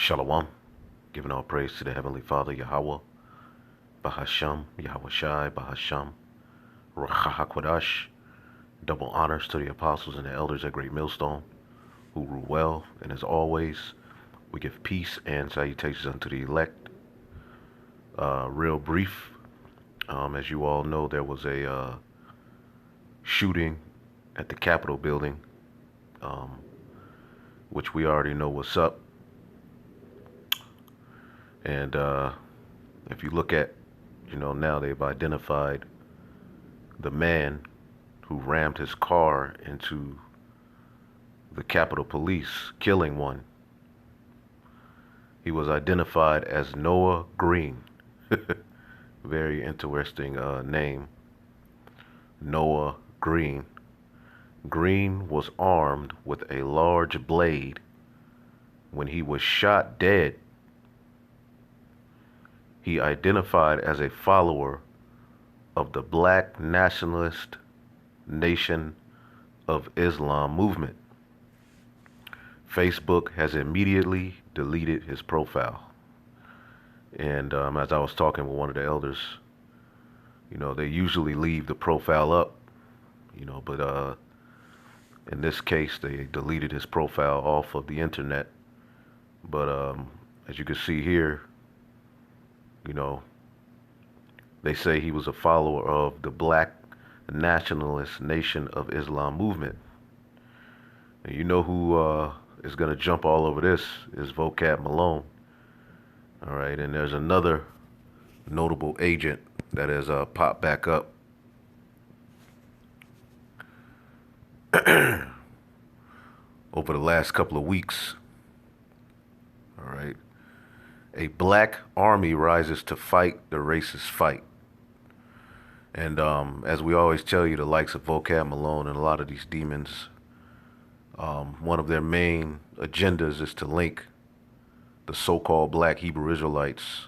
Shalom, giving all praise to the Heavenly Father, Yahweh, Bahasham, Yahweh Shai, Bahasham, Rachahakwadash. Double honors to the apostles and the elders at Great Millstone, who rule well, and as always, we give peace and salutations unto the elect. Real brief, as you all know, there was a shooting at the Capitol building, um, which we already know what's up. And if you look at, now they've identified the man who rammed his car into the Capitol Police, killing one. He was identified as Noah Green. Very interesting name. Noah Green. Green was armed with a large blade when he was shot dead. He identified as a follower of the Black Nationalist Nation of Islam movement. Facebook has immediately deleted his profile. And as I was talking with one of the elders, they usually leave the profile up, but in this case, they deleted his profile off of the internet. But as you can see here, they say he was a follower of the Black Nationalist Nation of Islam movement. And you know who is going to jump all over this is Vocab Malone. All right, and there's another notable agent that has popped back up. Over the last couple of weeks. All right. A black army rises to fight the racist fight. And as we always tell you, the likes of Vocab Malone and a lot of these demons, one of their main agendas is to link the so-called black Hebrew Israelites,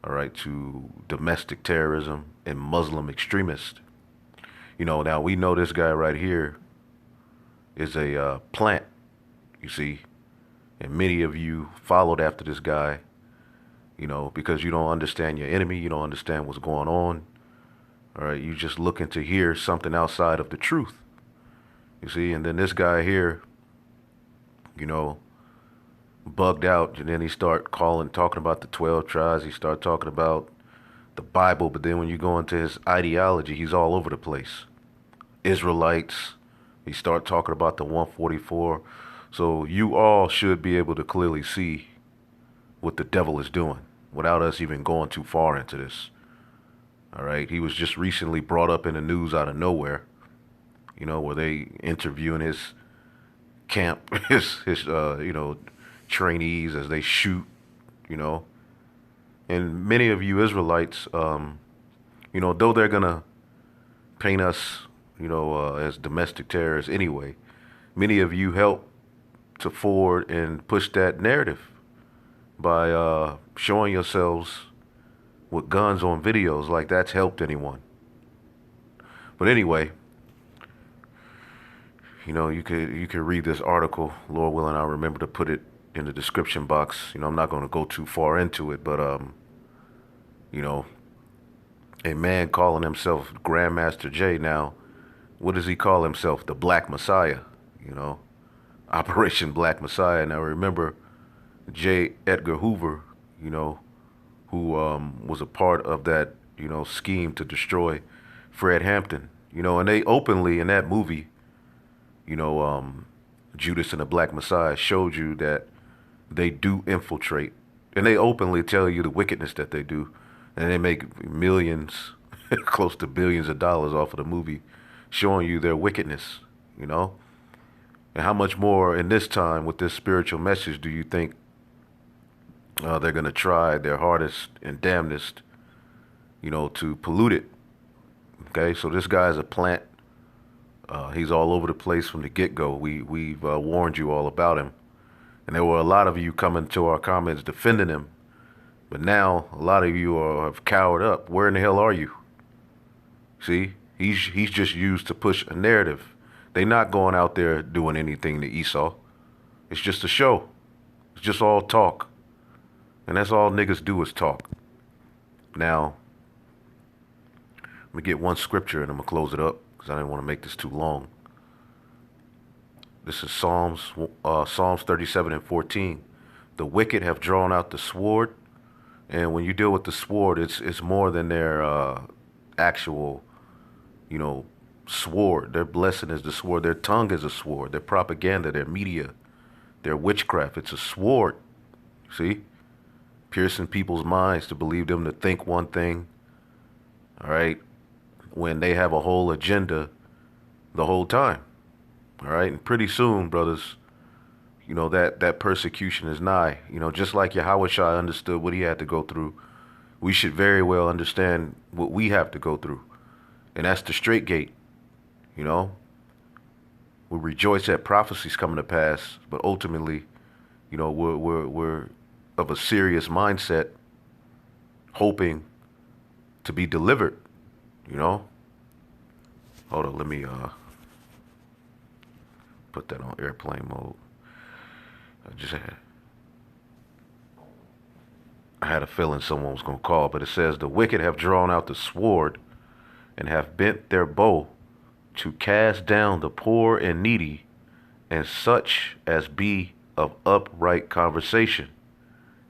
all right, to domestic terrorism and Muslim extremists. Now we know this guy right here is a plant, you see, and many of you followed after this guy, because you don't understand your enemy, you don't understand what's going on. All right, you just looking to hear something outside of the truth, you see, and then this guy here, bugged out, and then he talking about the 12 tribes. He start talking about the Bible, but then when you go into his ideology, he's all over the place. Israelites, he start talking about the 144. So you all should be able to clearly see what the devil is doing without us even going too far into this. All right, he was just recently brought up in the news out of nowhere, where they interviewing his camp, his trainees as they shoot, and many of you Israelites, though they're gonna paint us, as domestic terrorists anyway, many of you help to forward and push that narrative by showing yourselves with guns on videos like that's helped anyone. But anyway, you could read this article. Lord willing, I'll remember to put it in the description box. I'm not going to go too far into it, but a man calling himself Grandmaster J. Now, what does he call himself? The Black Messiah, Operation Black Messiah. Now remember, J. Edgar Hoover, who was a part of that, scheme to destroy Fred Hampton, and they openly in that movie, Judas and the Black Messiah showed you that they do infiltrate, and they openly tell you the wickedness that they do, and they make millions, close to billions of dollars off of the movie, showing you their wickedness, and how much more in this time with this spiritual message do you think they're going to try their hardest and damnedest, to pollute it? Okay, so this guy's a plant. He's all over the place from the get-go. We've warned you all about him. And there were a lot of you coming to our comments defending him. But now a lot of you have cowered up. Where in the hell are you? See, he's just used to push a narrative. They're not going out there doing anything to Esau. It's just a show. It's just all talk. And that's all niggas do is talk. Now, let me get one scripture and I'm going to close it up because I didn't want to make this too long. This is Psalms 37 and 14. The wicked have drawn out the sword. And when you deal with the sword, it's more than their actual, you know, sword. Their blessing is the sword. Their tongue is a sword. Their propaganda, their media, their witchcraft. It's a sword. See? Piercing people's minds to believe them to think one thing. All right? When they have a whole agenda the whole time. All right? And pretty soon, brothers, you know, that persecution is nigh. You know, just like Yahushua understood what he had to go through, we should very well understand what we have to go through. And that's the straight gate. You know, we rejoice at prophecies coming to pass, but ultimately, you know, we're of a serious mindset, hoping to be delivered. You know, hold on, let me put that on airplane mode. I had a feeling someone was gonna call, but it says the wicked have drawn out the sword and have bent their bow to cast down the poor and needy, and such as be of upright conversation.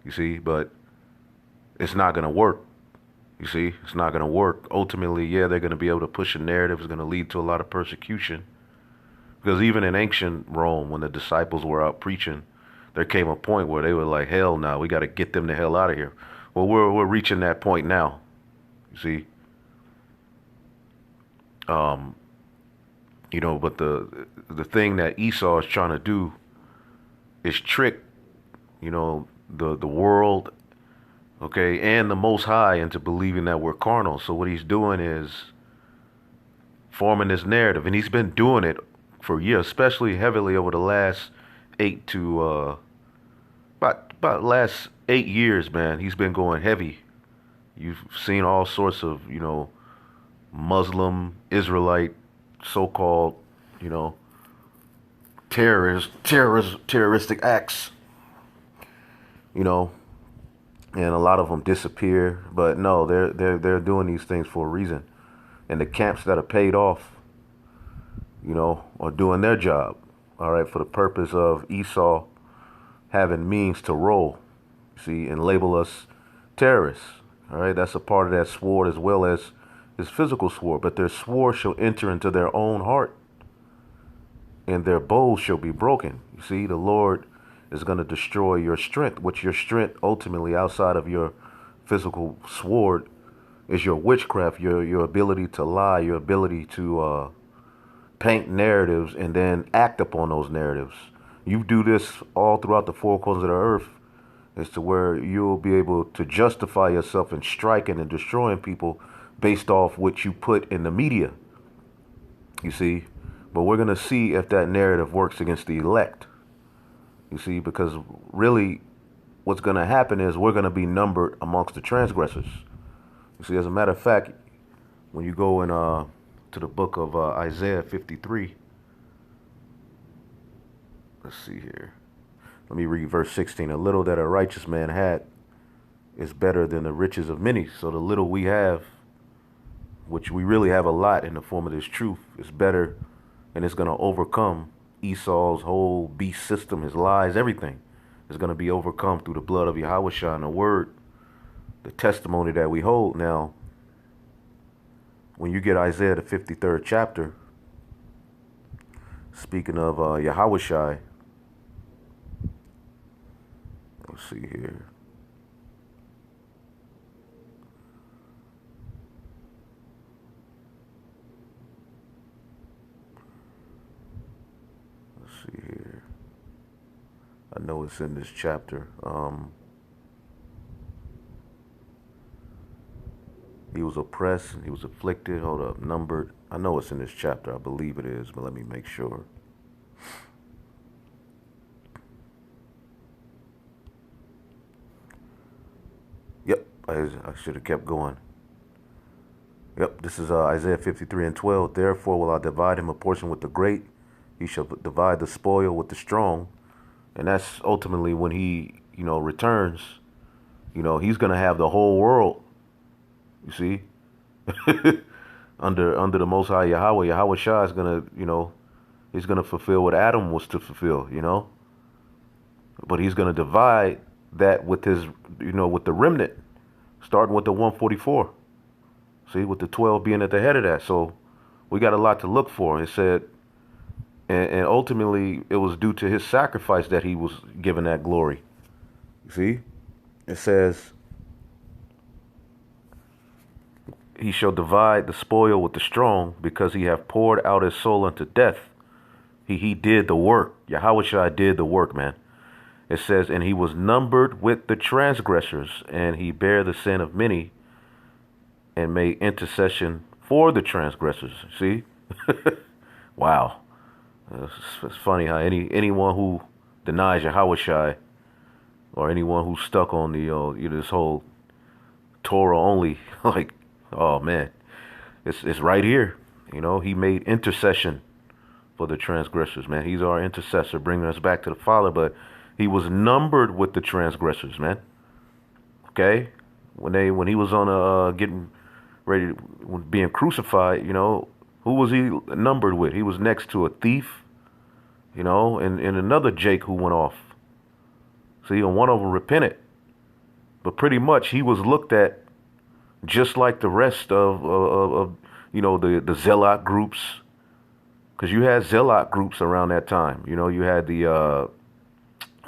You see, but it's not going to work. You see, it's not going to work. Ultimately, yeah, they're going to be able to push a narrative. It's going to lead to a lot of persecution. Because even in ancient Rome, when the disciples were out preaching, there came a point where they were like, hell no, we got to get them the hell out of here. Well, we're reaching that point now. You see, you know, but the thing that Esau is trying to do is trick, you know, the world, okay, and the Most High into believing that we're carnal. So what he's doing is forming this narrative, and he's been doing it for years, especially heavily over the last about last 8 years, man. He's been going heavy. You've seen all sorts of, you know, Muslim, Israelite, so-called, you know, terroristic acts, you know, and a lot of them disappear. But no, they're doing these things for a reason, and the camps that are paid off, you know, are doing their job. All right, for the purpose of Esau having means to roll, see, and label us terrorists. All right, that's a part of that sword as well as his physical sword. But their sword shall enter into their own heart, and their bows shall be broken. You see, the Lord is going to destroy your strength, which your strength ultimately outside of your physical sword is your witchcraft, your ability to lie, your ability to paint narratives and then act upon those narratives. You do this all throughout the four corners of the earth, as to where you'll be able to justify yourself in striking and destroying people based off what you put in the media. You see, but we're going to see if that narrative works against the elect. You see, because really what's going to happen is we're going to be numbered amongst the transgressors. You see, as a matter of fact, when you go in to the book of Isaiah 53, let's see here. Let me read verse 16. A little that a righteous man had is better than the riches of many. So the little we have, which we really have a lot in the form of this truth, is better, and it's going to overcome Esau's whole beast system, his lies, everything is going to be overcome through the blood of Yahushua and the word, the testimony that we hold. Now, when you get Isaiah the 53rd chapter, speaking of Yahushua, let's see here. Let's see here. I know it's in this chapter. He was oppressed, he was afflicted. Hold up, numbered. I know it's in this chapter. I believe it is, but let me make sure. Yep, I should have kept going. Yep, this is Isaiah 53 and 12. Therefore will I divide him a portion with the great. He shall divide the spoil with the strong. And that's ultimately when he, returns. He's gonna have the whole world. You see, under the Most High Yahweh, Yahweh Shah is gonna, he's gonna fulfill what Adam was to fulfill. But he's gonna divide that with his, with the remnant, starting with the 144. See, with the 12 being at the head of that. So we got a lot to look for. It said, and ultimately it was due to his sacrifice that he was given that glory. You see, it says, he shall divide the spoil with the strong because he hath poured out his soul unto death. He did the work. Yahweh Shai did the work, man. It says, and he was numbered with the transgressors, and he bare the sin of many and made intercession for the transgressors. See? Wow. It's funny how anyone who denies Yahweh Shai, or anyone who's stuck on this whole Torah only, like, oh man, it's right here. He made intercession for the transgressors, man. He's our intercessor, bringing us back to the Father. But he was numbered with the transgressors, man. Okay, when he was on getting ready, being crucified, who was he numbered with? He was next to a thief, and another Jake who went off. See, and one of them repented, but pretty much he was looked at just like the rest of the zealot groups, because you had zealot groups around that time. You had the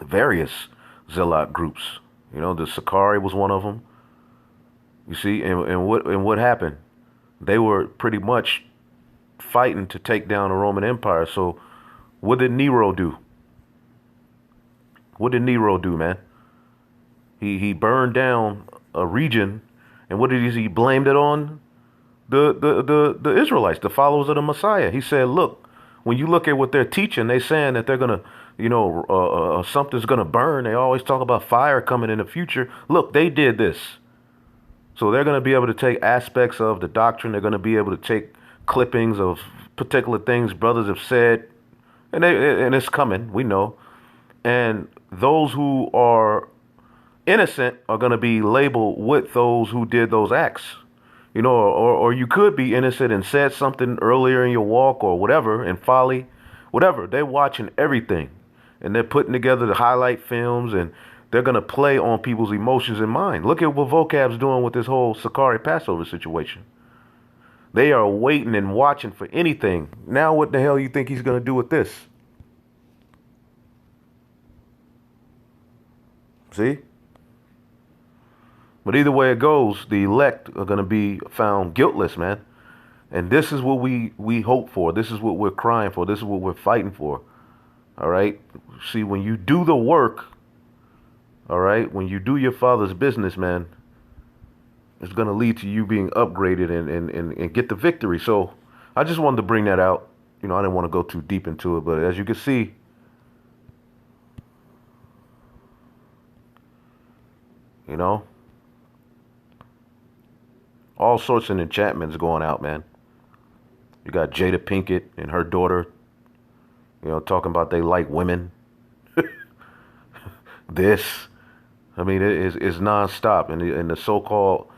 various zealot groups. The Sakari was one of them. You see, and what happened? They were pretty much fighting to take down the Roman Empire. So what did Nero do? What did Nero do, man? He burned down a region, and what did he blamed it on? The Israelites, the followers of the Messiah. He said, look, when you look at what they're teaching, they're saying that they're gonna, something's gonna burn. They always talk about fire coming in the future. Look, they did this. So they're going to be able to take aspects of the doctrine. They're going to be able to take clippings of particular things brothers have said, and it's coming. We know. And those who are innocent are going to be labeled with those who did those acts. Or you could be innocent and said something earlier in your walk or whatever, in folly, whatever. They're watching everything, and they're putting together the highlight films, and they're going to play on people's emotions and mind. Look at what Vocab's doing with this whole Sakari Passover situation. They are waiting and watching for anything. Now what the hell you think he's going to do with this? See? But either way it goes, the elect are going to be found guiltless, man. And this is what we hope for. This is what we're crying for. This is what we're fighting for. All right? See, when you do the work, all right, when you do your Father's business, man, it's going to lead to you being upgraded and get the victory. So I just wanted to bring that out. I didn't want to go too deep into it, but as you can see, all sorts of enchantments going out, man. You got Jada Pinkett and her daughter, talking about they like women. This. I mean, it's nonstop, and the so-called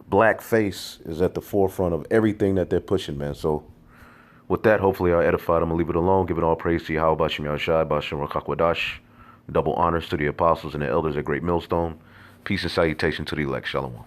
black face is at the forefront of everything that they're pushing, man. So with that, hopefully I edified. I'm going to leave it alone. Give it all praise to Yahweh Bashim Yahushai, Bashim Rakakwadash. Double honors to the apostles and the elders at Great Millstone. Peace and salutation to the elect. Shalom.